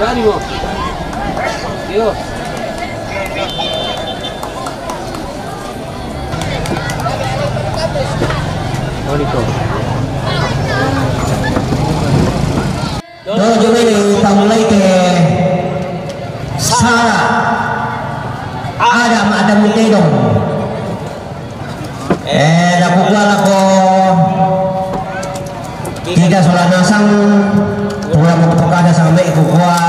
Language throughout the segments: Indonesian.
ánimo. Dios. Bonito. Rồi chúng mình tầm lấy kề Sarah Adam Mitedong lakukan ako tidak salah nasang pulang memperkada sampai kukuha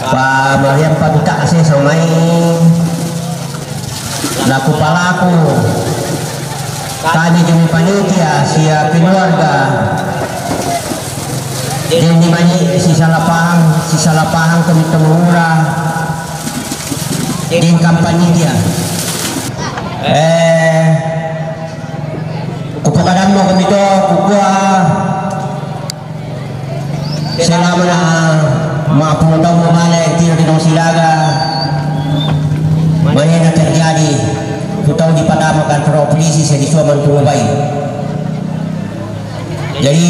pa Mariam patuta kasi samay laku palaku kami jumi panitia siya keluarga din di mani sisa lapahang kami temura din kampanye dia kupakadan mo kami to kukuha selama na mga 10 tahun memalik tiro dinong silaga maya na terjadi kutau dipadamakan para polisi sa disuaman tumabay jadi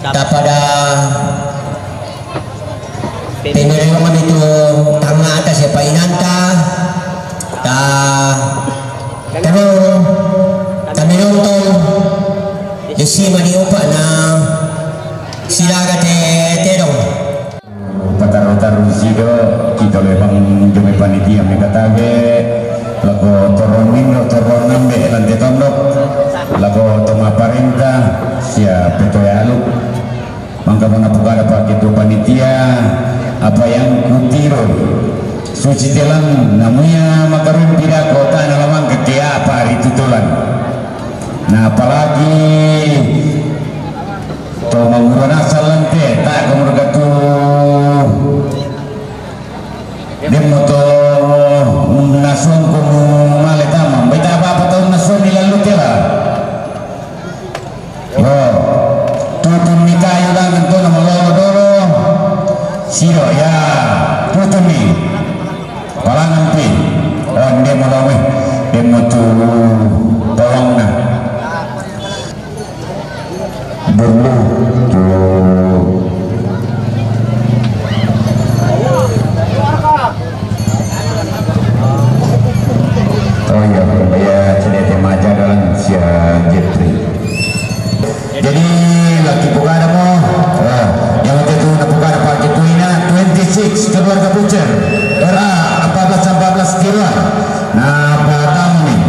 pada penerimaan itu tangga atas ya painanta kami nonton di sini diupa na silaga terong patar-patar sido kita lebang jome panitia mekatage lago toronan be lante tondok lago toma parenta sia petoyalu mangka mana pugada pak itu panitia apa yang kutiro suci telang namanya makarun tidak kota nalamang ketia apa itu tulan nah apalagi to mangurana salante tak kemurgatu demoto nasun kumu maletama beta apa tahu nasun ilalu tela oh tutun nikah yang tentu nama loro siro ya tutun ni palangan pi oh dia malawe demoto tolong na dulu oh iya ya sudah temaja dalam sia Jepri jadi lagi buka ada mo yang itu buka ada pak itu ina 26 keluarga Bucer era 14 kiloan nah pada nih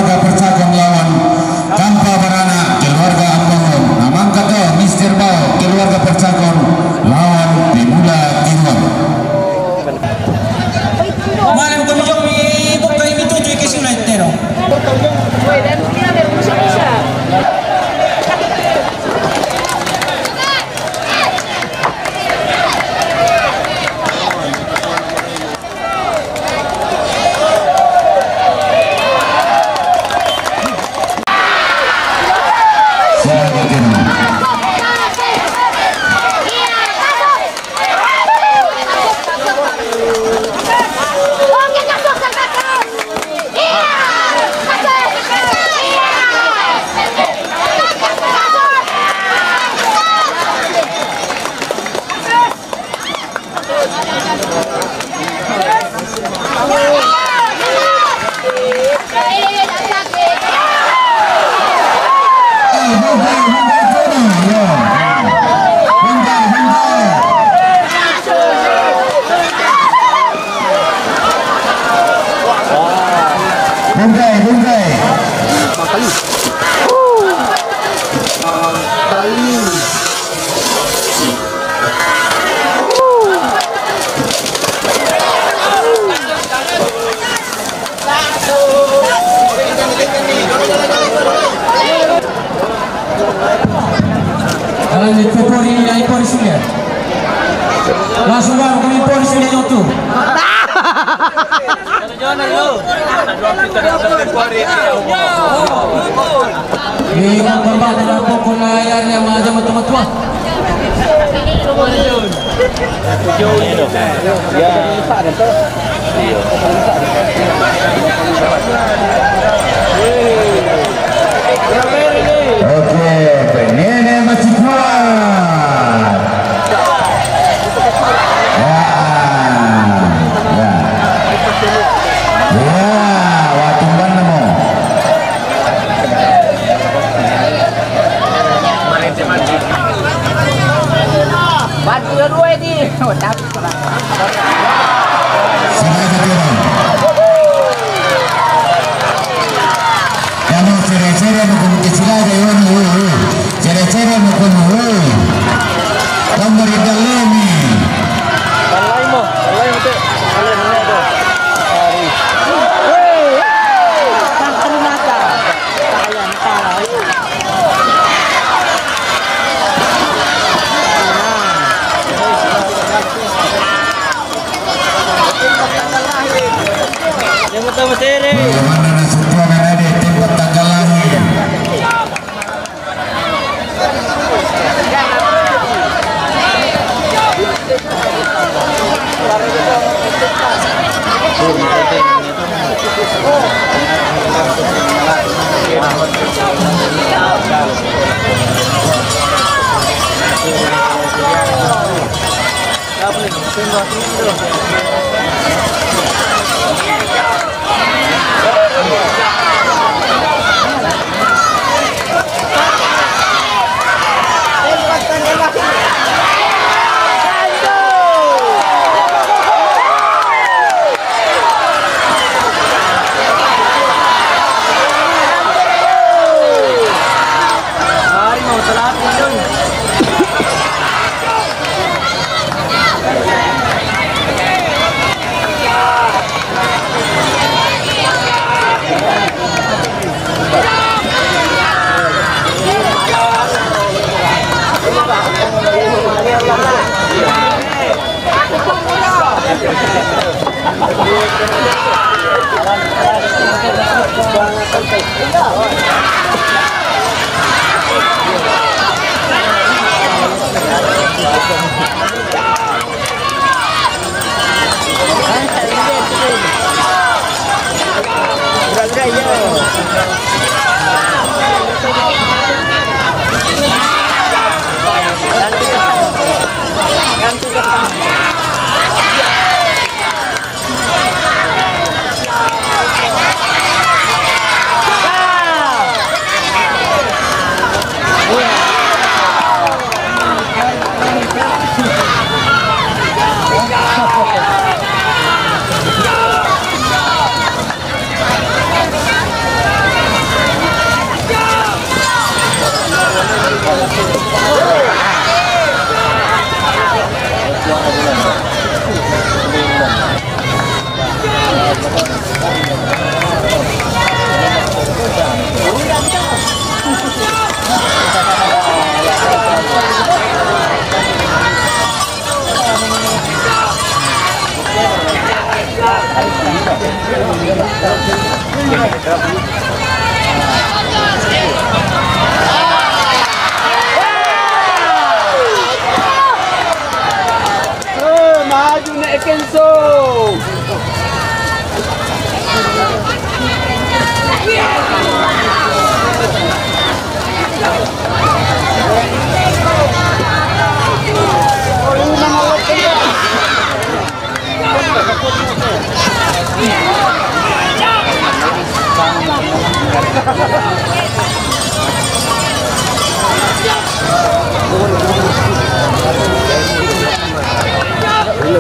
keluarga Persagong lawan Kampa Barana keluarga Ambangun. Namang kata Mister Bao keluarga Persagong lawan Pemuda Tiruan. Malam kami jomi buka ini tujuh ke sungai tero. Dan dia ada bisa. Langsung bang kami pun sini nyotu. Ingat bapak dalam pokok layar yang macam tua. Oke, penene masih kuat. Bantu dua ini. Kamu cere-cere mukul kecil aja cere-cere mukul kamu berikan lemi. Bagaimana nasibnya ada tembok tanggal lahir. Maju na Ekenso.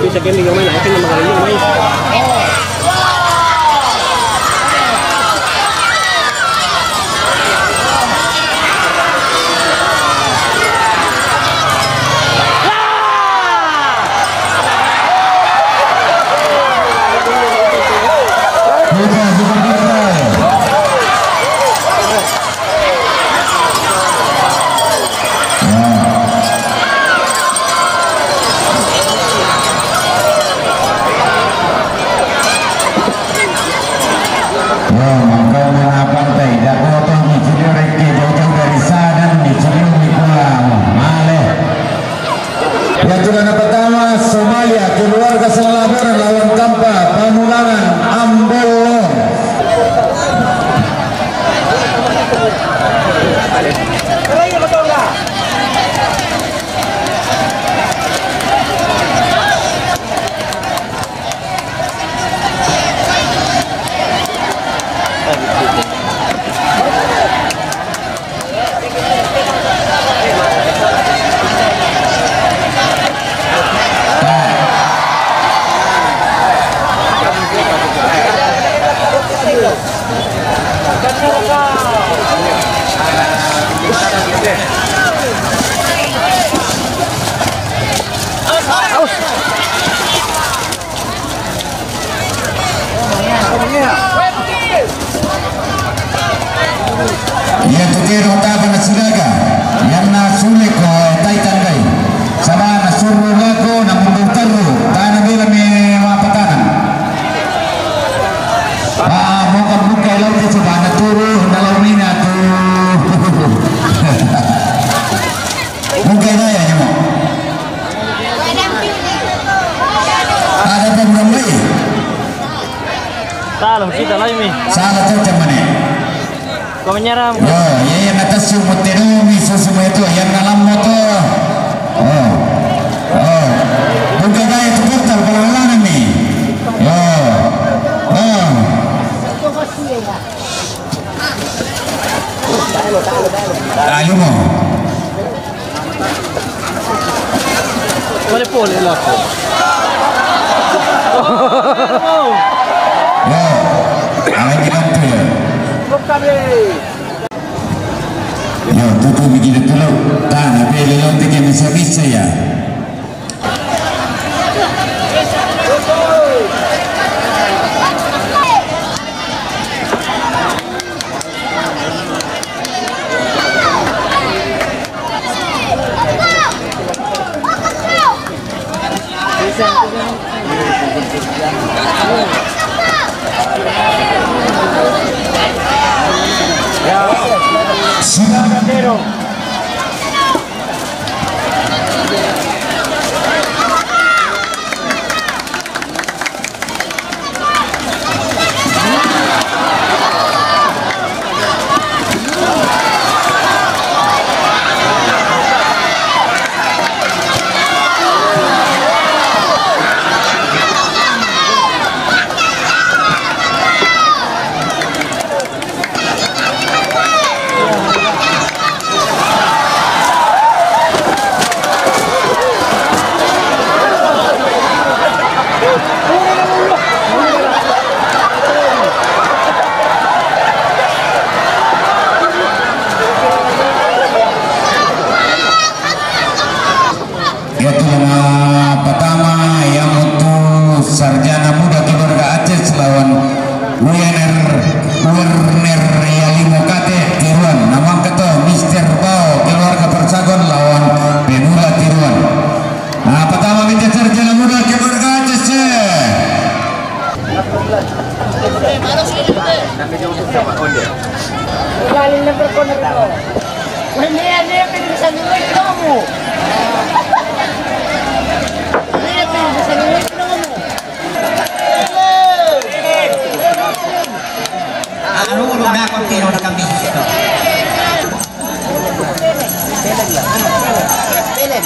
Bisa kami main, I think magaling main. Yang pertama Somalia keluarga Salabaran lawan Tampa Pamulangan Ambolong. Yang tutiro taban na sulaga yang nasulik ko taitan kay sama nasuro lako na mundur taru tanah bila may mapatanan muka buka laut itu coba turu dalam mina tu muka daya nyamo ada problem lagi Salah kita lagi mi. salah tu macam mana. Kau menyerang. Oh, yang atas sumut terumi semua itu yang dalam motor. Bukan gaya itu portal pelan-pelan ni. Ayo mo. Boleh boleh lah. Awak jangan tu ya. Yo, tutu begini dulu. Tanah beli lontek yang bisa ya. Lalim na berkono ko. Hindi yan sa nulit mo. Sa nulit mo. Ano ulo na kung tiro na kami dito. Pelem.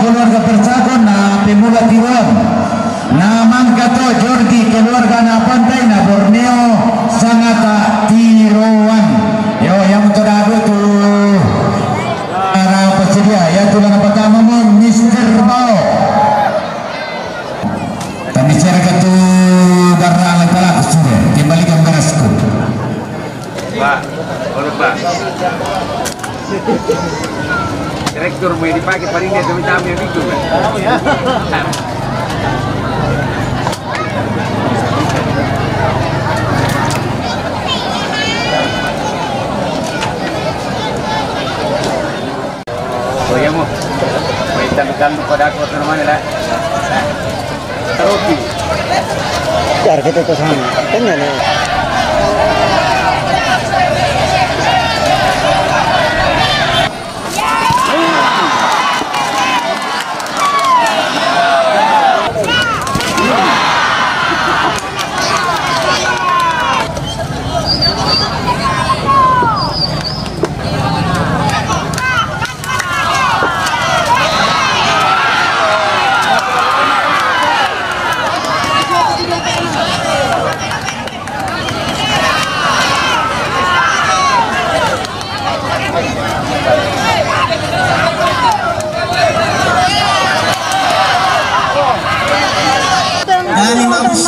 keluarga Persagon na Pemula Tiwan na Mangkato Jordi keluarga na Pantai na Borneo Sangata Tiroan yo yang terdapat tu para pesedia ya tulang pertama mo Mr. Bao kami cara tu barang telah sudah kembalikan berasku Pak, oleh Pak. Direktur mau dipakai paling dia demi yang itu kan. Oh ya. Oh ya mau. Minta pada aku ke mana lah. Roti. Biar kita ke sana. Tengah nih.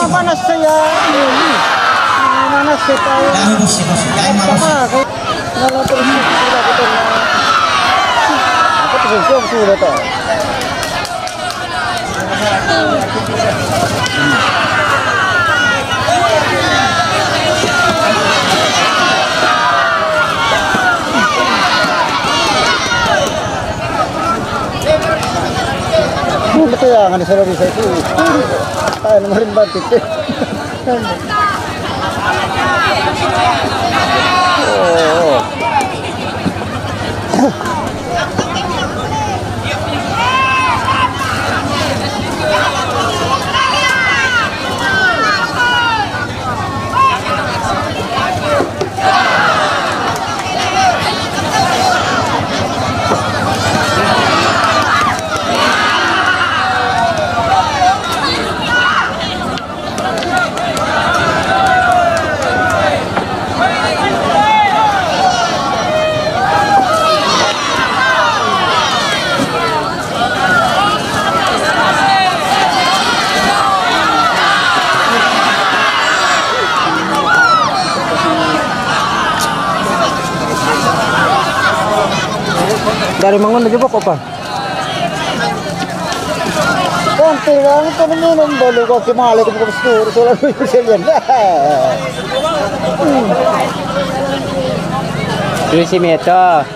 Mana saya ini? Mana saya? Kami bersih. Kami bersih. Kalau terus sudah betul. Aku terus sudah tahu. Betul ya, nggak disuruh bisa itu. Nomorin batik. Oh. Dari Mangun aja kok apa? Konti lang ito minum dulu kok kimali ko pastor solar Brazilian. Crecimiento.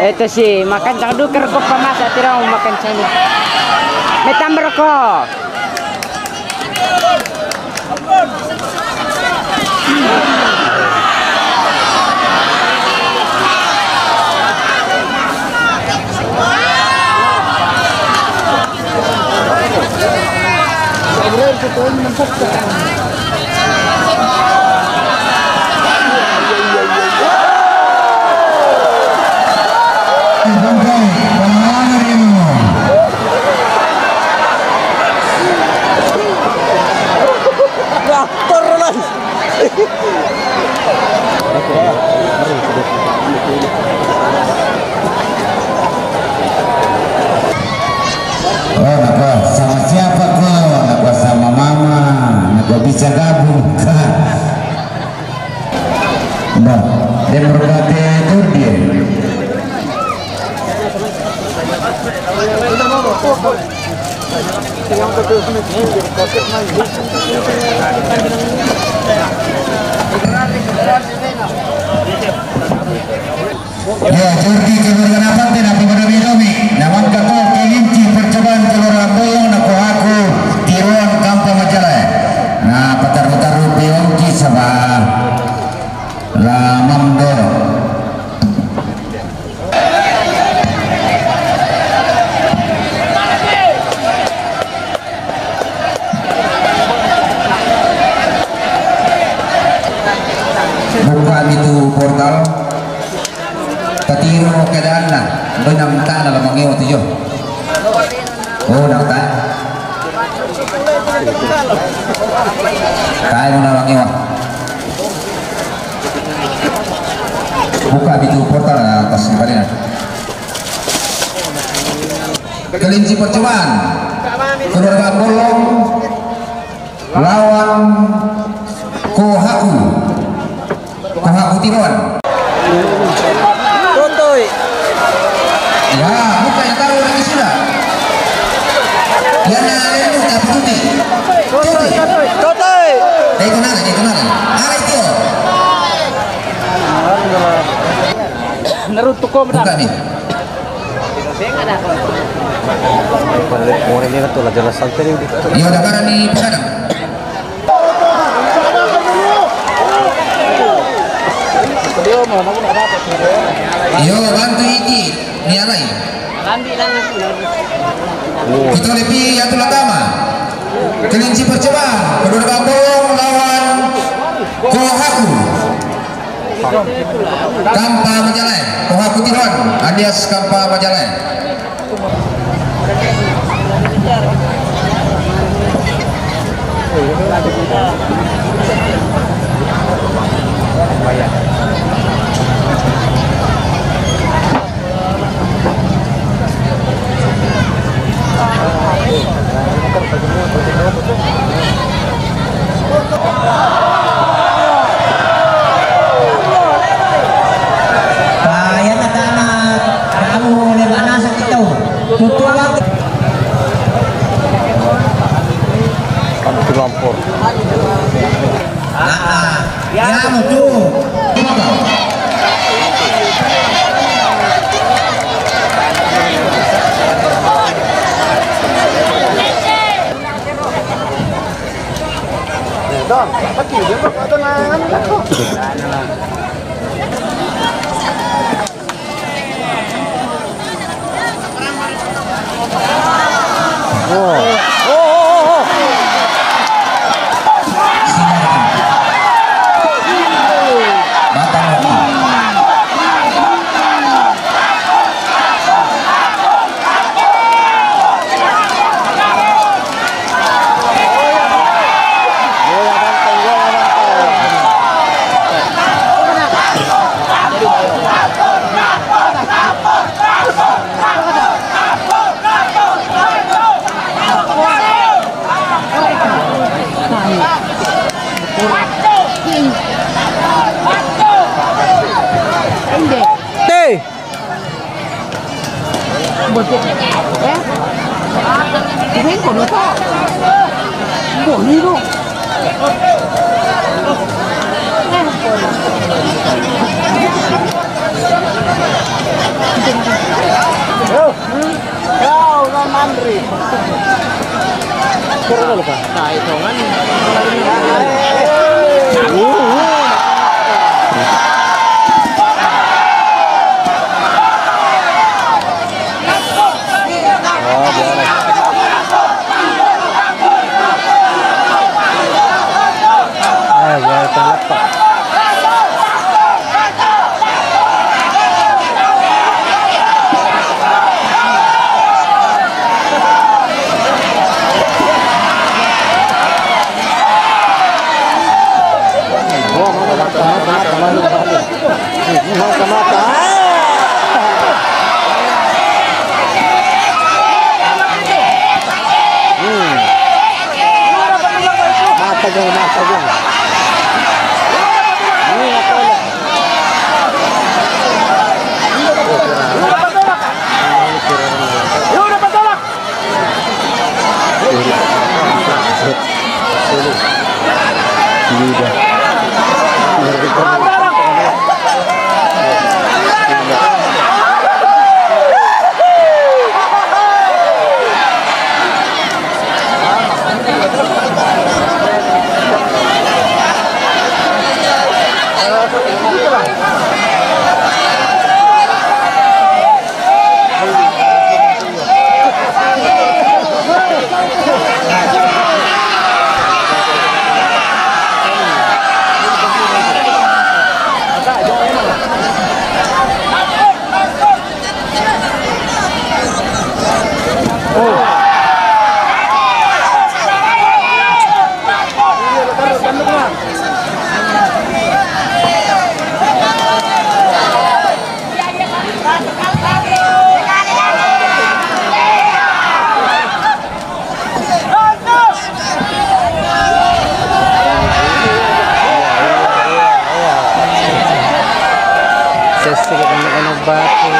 Itu sih makan cangdu kerkop pemasak tirau makan cangdu. Metam berko. Ya, Jordi keberganapan tidak berbeda-beda. Namun kako kelinci percobaan Gelora Boyong nako aku tiruan Kampa Majalaya. Nah, patar-patar Piyongki sabah Lamamdor. Buka itu portal Patiro keadaan lah benang tak dalam mengewa tu jo. Oh nak tak? Kaya dalam mengewa. Buka itu portal atas kepala. Kelinci percobaan. Keluarga Bolong lawan Kohaku. Kohaku Tiruan. Totoy. Ya, bukan yang taruh lagi sudah. Dia nak lembut tak putih. Totoy. Itu nana. Ada itu. Naruto ko Buka nih. Iya, udah karena nih pegadang. Yo bantu iki nialai. Kita lebih atul agama. Kelinci percobaan Keluarga Boyong lawan Kohaku. Kampa Majalaya. Kohaku Tiruan alias Kampa Majalaya. Ayan na tamat. Kamu mana sa ito? Tutuwag. Ya mo tu. Sesek ng batu.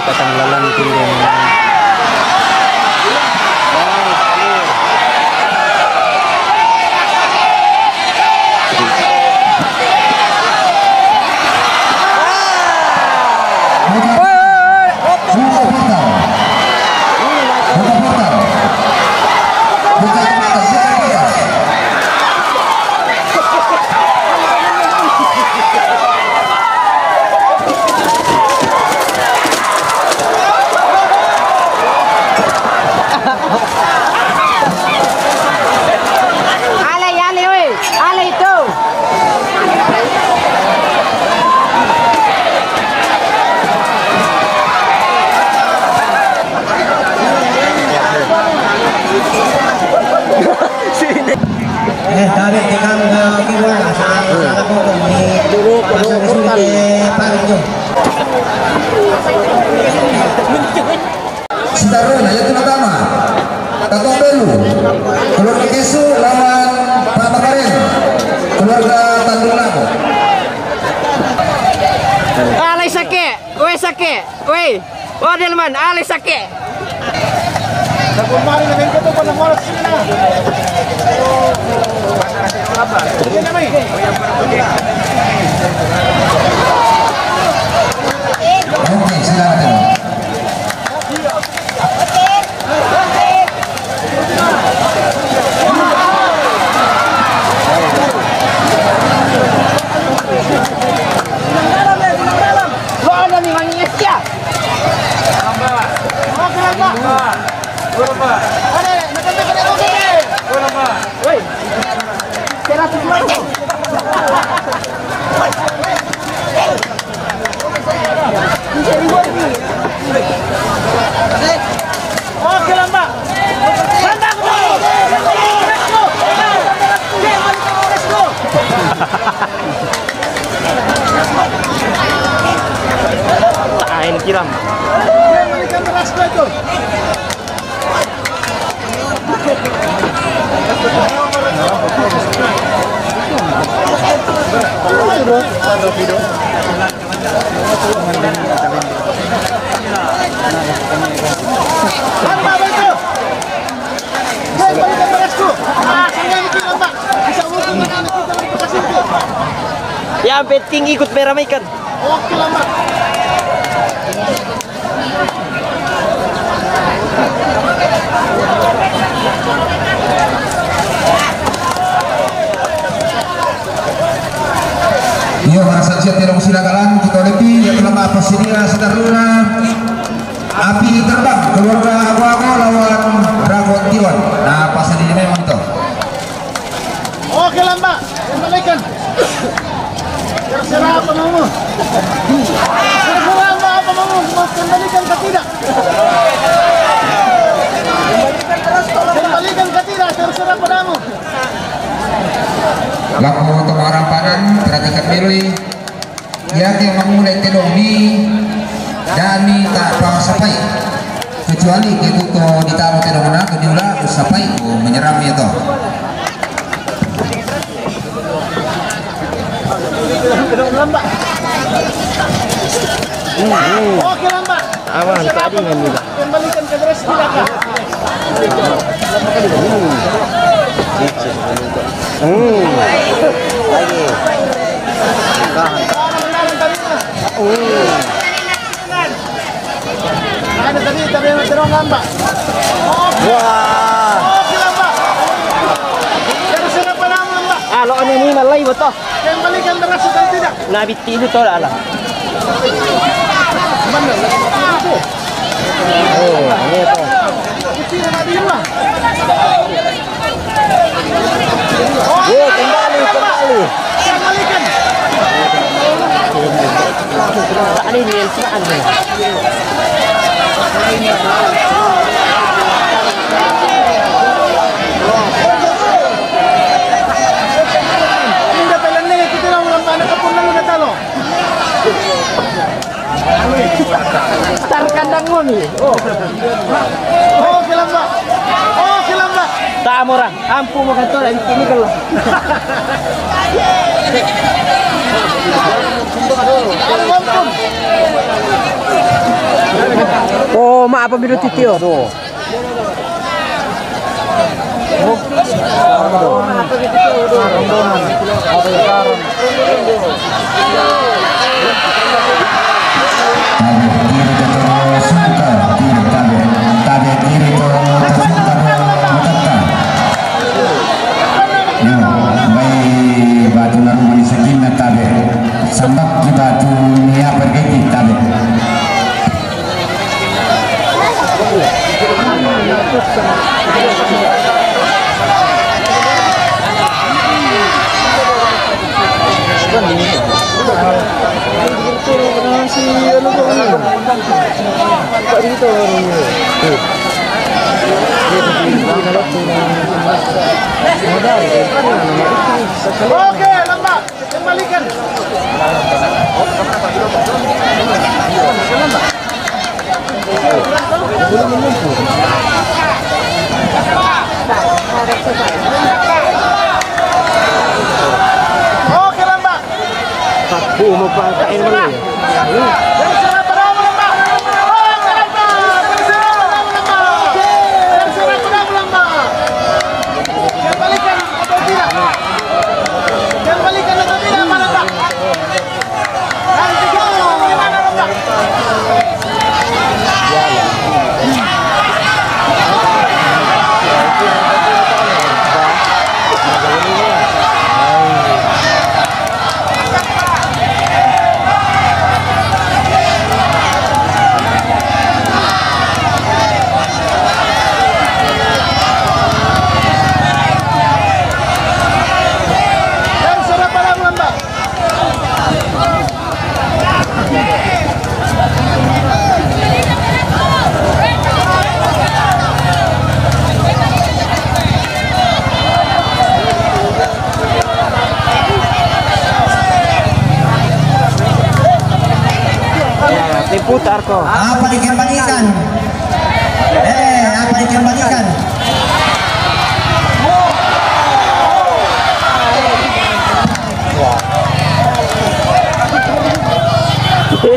Patang lalang tinggal. Tarik tekan kiwa sa ko ni duro portal parinyo. Sidaron ayo tama. Tatong Belu. Keluarga Kesu lawan Pak Bakaren. Keluarga Tanjung Lago. Alay sake. Weh. Oh Delman, alay sake. Nagumari na kayo to pa oras sila na. Oke, silakan. Oke lah Mbak. Ain kiram. Yang penting ikut meramaikan. Oke lah Mbak. Iyo merasa siap tidak silakan kita lebih yang telah apa sedia saudara api terbang keluarga Agu-Agu lawan Dragon Tiwan. Nah pas ini memang tuh. Oke lah Mbak. Kembalikan. Terserah apa mau. Terserah Mbak apa mau kembalikan ke tidak. Kembalikan ke tidak terserah padamu. Laku untuk orang padan perhatikan milih ya yang memulai telong ni dan ni tak apa sampai kecuali itu to ditaruh telong mana tu diulah sampai menyerang itu. Mbak. Oke lah Mbak. Awan tadi nggak nih. Kembalikan ke dress tidak. Lagi. Ada tadi terong lambak. Wah. Alo ini malay betul. Yang balikan terasa dan tidak. Nabiti itu tol ala. Mana? Oh, ini apa? Oh, kembali. Kembalikan. Ini dia seraan ni. Star kandang mo ni. Oh, kilamba. Tak orang. Ampu mo kanto ini kalau. Oh, mak apa biru titio tu? Sambak di batu ni apa kita deh. Oke, lambak. Kembalikan. Oke, lambak. Aku mau pakai mana? Diputar kok. Apa dikembalikan? Apa dikembalikan? Oke.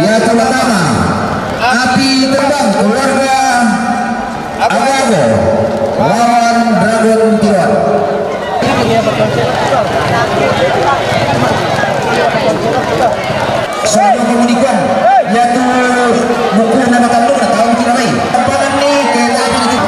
Ya, pertama api terbang keluarga Abago lawan Dragon Tiruan. Soal komunikan yaitu buku nama kandung atau tidak lain. Tampanan ni kereta api itu.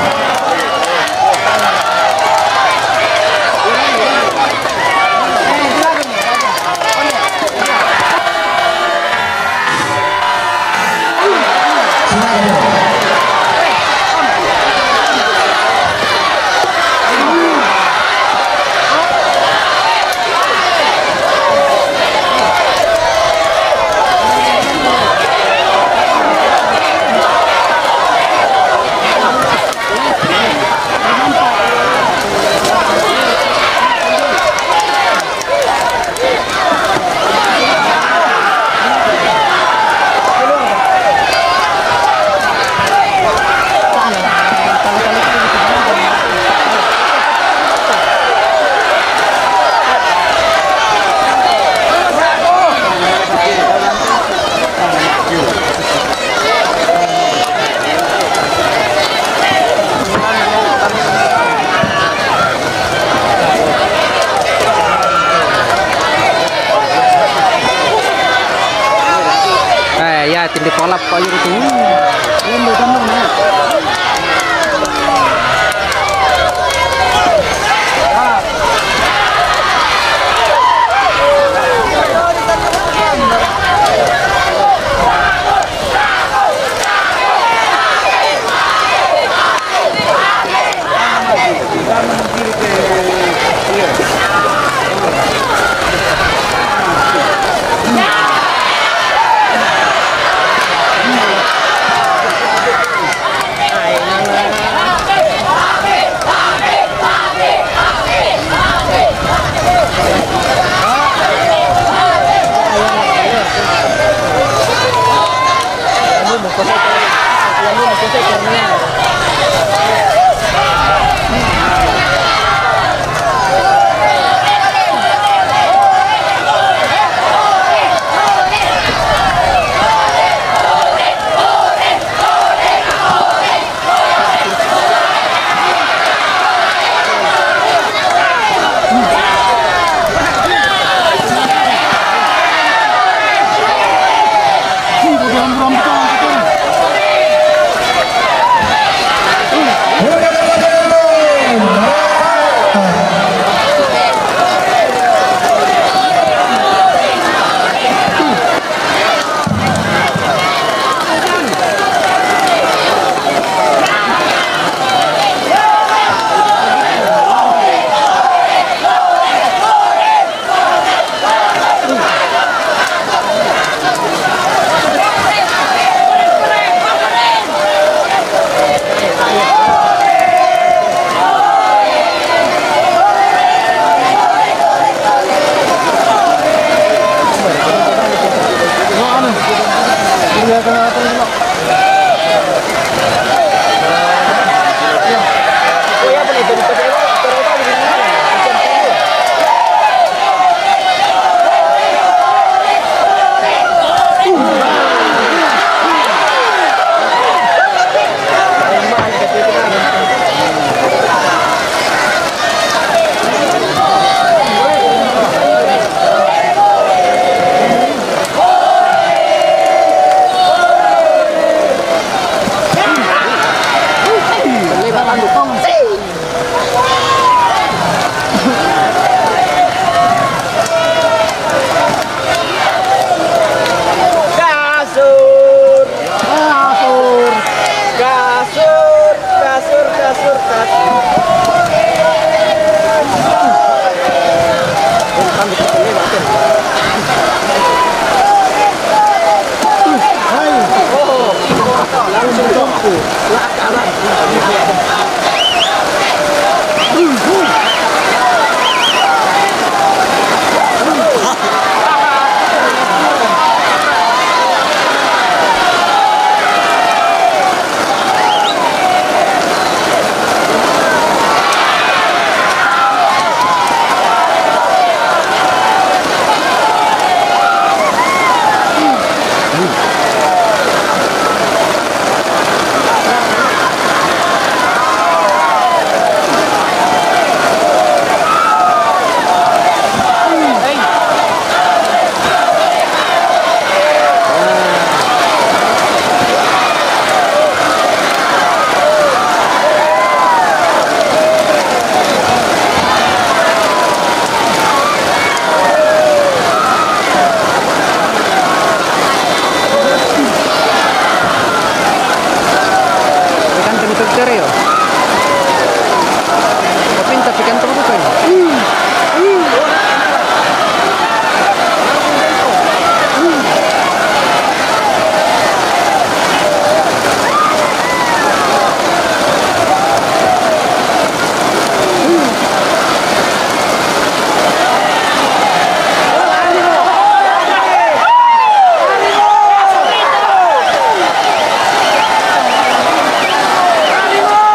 Arriba!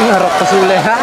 Ngarok kesulehan.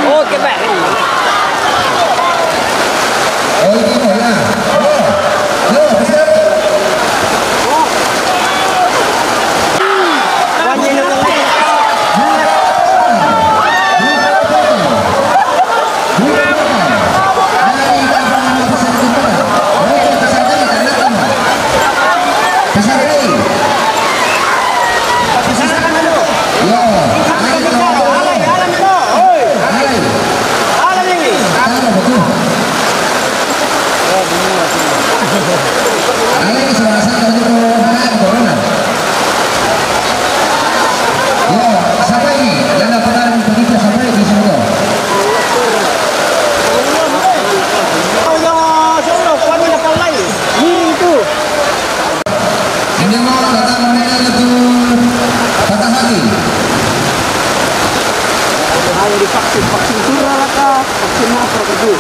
Oke, Pak. Vaksin curah lah kah? Vaksin apa itu?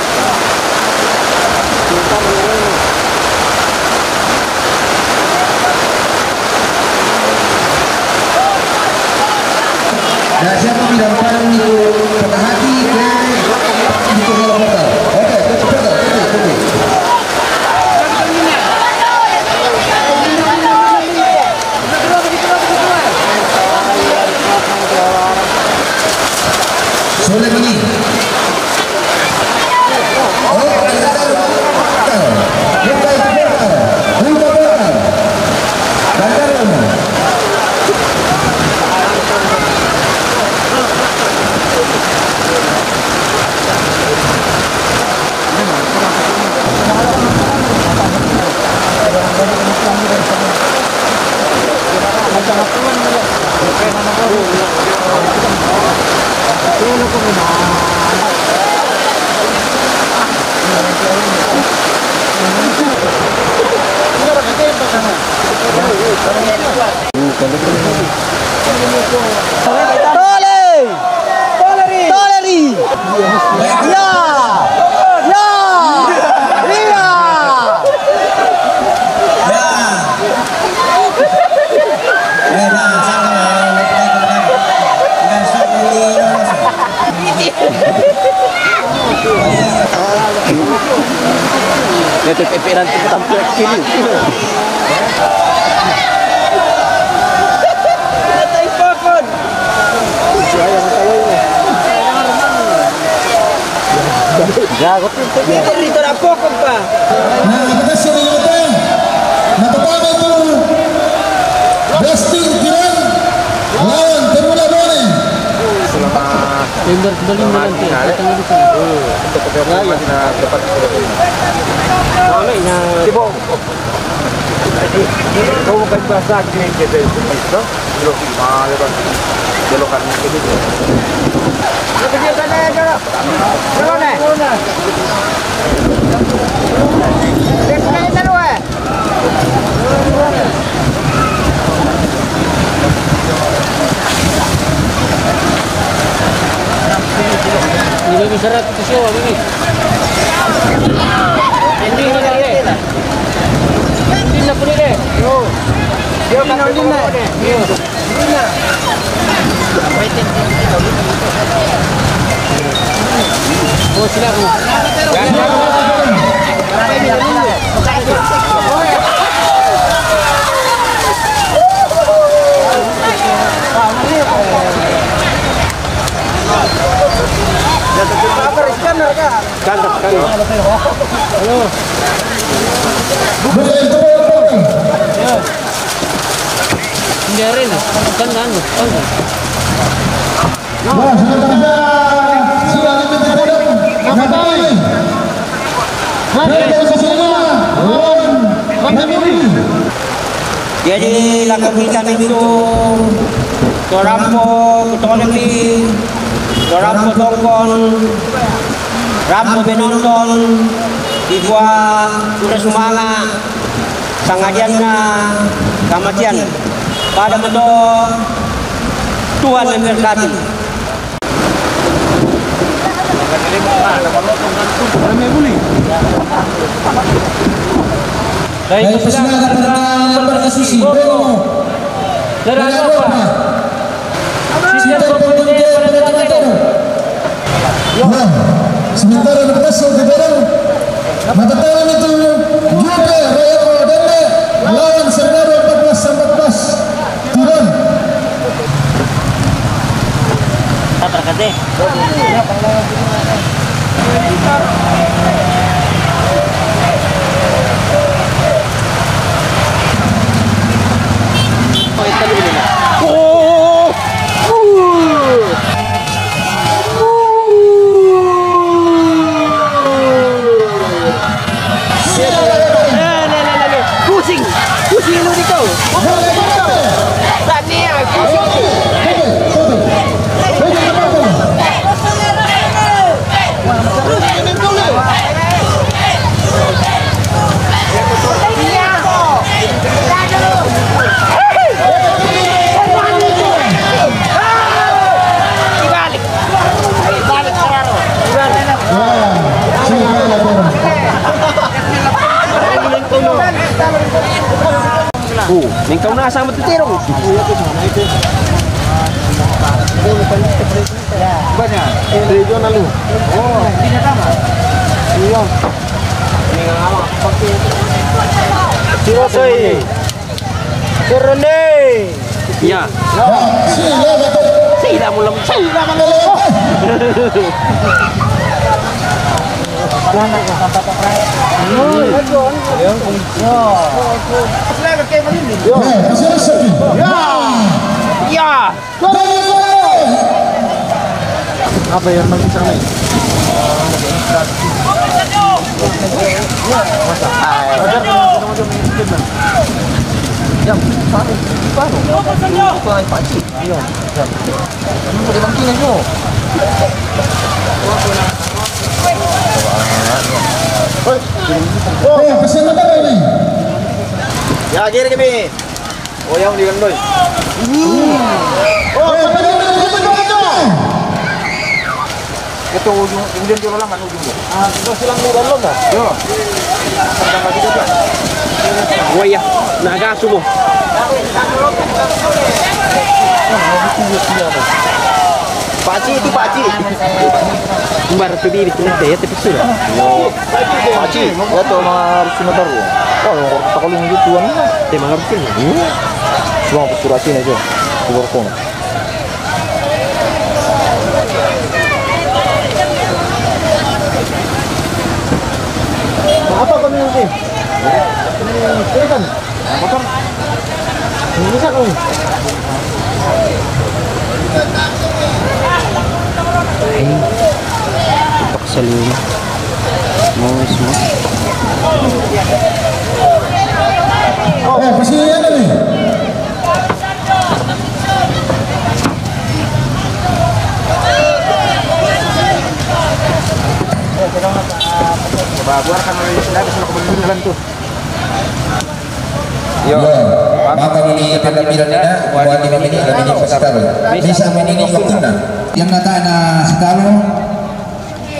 Nah, siapa tidak paling itu patah hati ke itu dalam motor. Oke, oke. Soleh begini. Oh, PPP nanti tampil kiri. Jago pintu dito na pokok pa. Nah, apakah sebenarnya matapang itu Dustin Kiran lawan Termuda Bone. Lembar kembali nanti. Kau bukan bahasa kini kita itu belum lepas belokan itu. Kerja sana ya kalau. Mana? Depan sana weh. Ini bisa rat ke show ini. Ini deh. Ini nak pergi deh. Yo. Dia kan ini. Oh silakan. Biarin, kan anu. Wah, sementara sudah diminta tidak ngapain? Dari posisi 5 lawan Memori. Jadi lakukan itu Torampo Kutoleki Torampo Tokon Rampo Benonton Dibuat sudah semanga Sangajianna Kamajian pada mendo Tuhan memberkati. Baik, persilakan pada posisi Dari apa? Nah, sementara berpasang ke dalam mata tangan itu juga Rayako Dende lawan Sernado 14-14 turun. Apa kata? Pusing lu dito. Tani aku. Ning kau nasa mo titirong. Banyak. Regional lu. Oh, tidak sama. Iya. Ini ngawak pakai. Sirosoi. Serene. Ya. Sila mo lang. Sila mo lang. Ya. Apa yang mau kita main? Oh, pesan apa ini? Ya, kiri kami. Oh, yang di kandoy. Oh, Ito ujung jolo lang kan ujung. Ah, itu silang di dalam dah. Yo. Sama kita kan. Waya, nagaso mo. Paci itu Paci. Baru tuh bibit nanti ya tapi sudah. Paci, ya tuh harus taruh. Oh, tak kalau gitu kan. Emang harus ini. Cuma peturasin aja. Keluar. Apa kami nanti? Silakan. Motor. Bisa kamu. Untuk seluruh mau semua. Oh, masih ada nih. Buat kan sudah bisa kebetulan tuh. Yo, maka ini penampilan ini buat di ini lebih sekali. Bisa menini waktunya. Yang kata na sekali,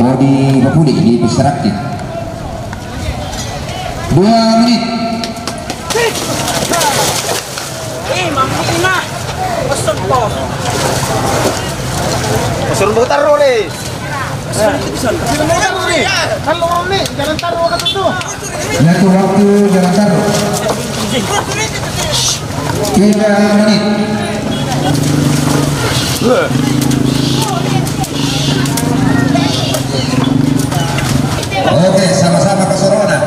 oh di Bapudi di Pisarakti. 2 menit. Suruh mutar nih. Kalau nih, jangan taruh ke situ. Satu waktu jangan taruh. 3 menit. Oke, sama-sama ke Sorona.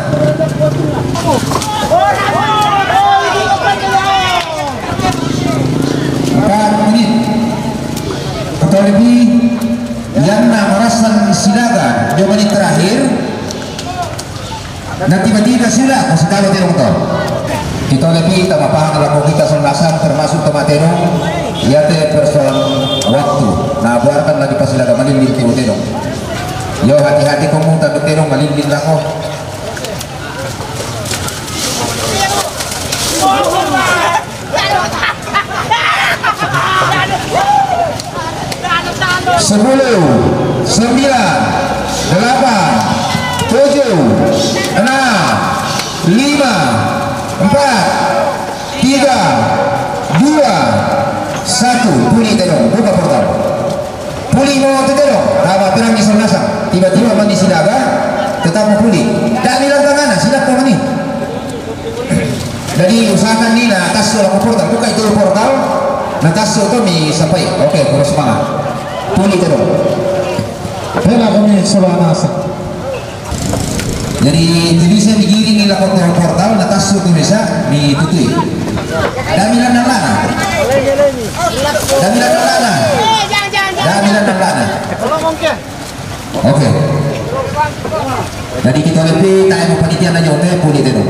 4 menit. Atau lebih yang merasakan silaga 2 menit terakhir. Dan tiba-tiba sila sekali terong to. Kita lebih kita mapahang laku kita senasam termasuk tomaterong. Ya te persoalan waktu. Nah buarkan lagi pas silaga malilin ti terong. Yo hati-hati kamu tak terong malilin lako. Sepuluh, 9, 8, 7, 6, 5, 4, 3, 2, 1. Puli terong, buka portal. Puli mau terong, tawa terang di sana. Tiba-tiba mandi silaga, tetap mau puli. Tak bilang tangan, silap kau mani. Jadi usahakan ni na atas soal portal, buka itu portal. Natas itu mi sampai, oke, terus semangat. Puli terong. Rela kami soal nasa. Jadi bisa digiring nila portal, natas itu bisa ditutui. Damilan ng lana. Damilan ng lana. Damilan ng lana. Oke. Jadi kita lebih tayo panitia na yote puli terong.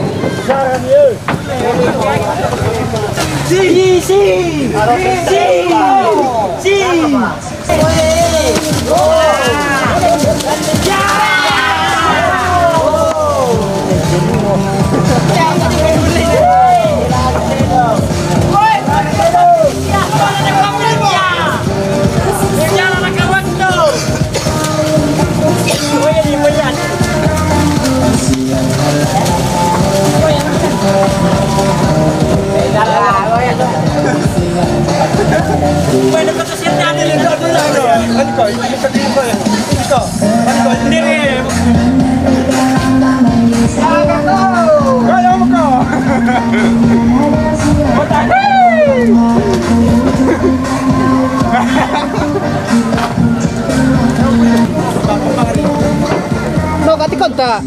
No, kati konta.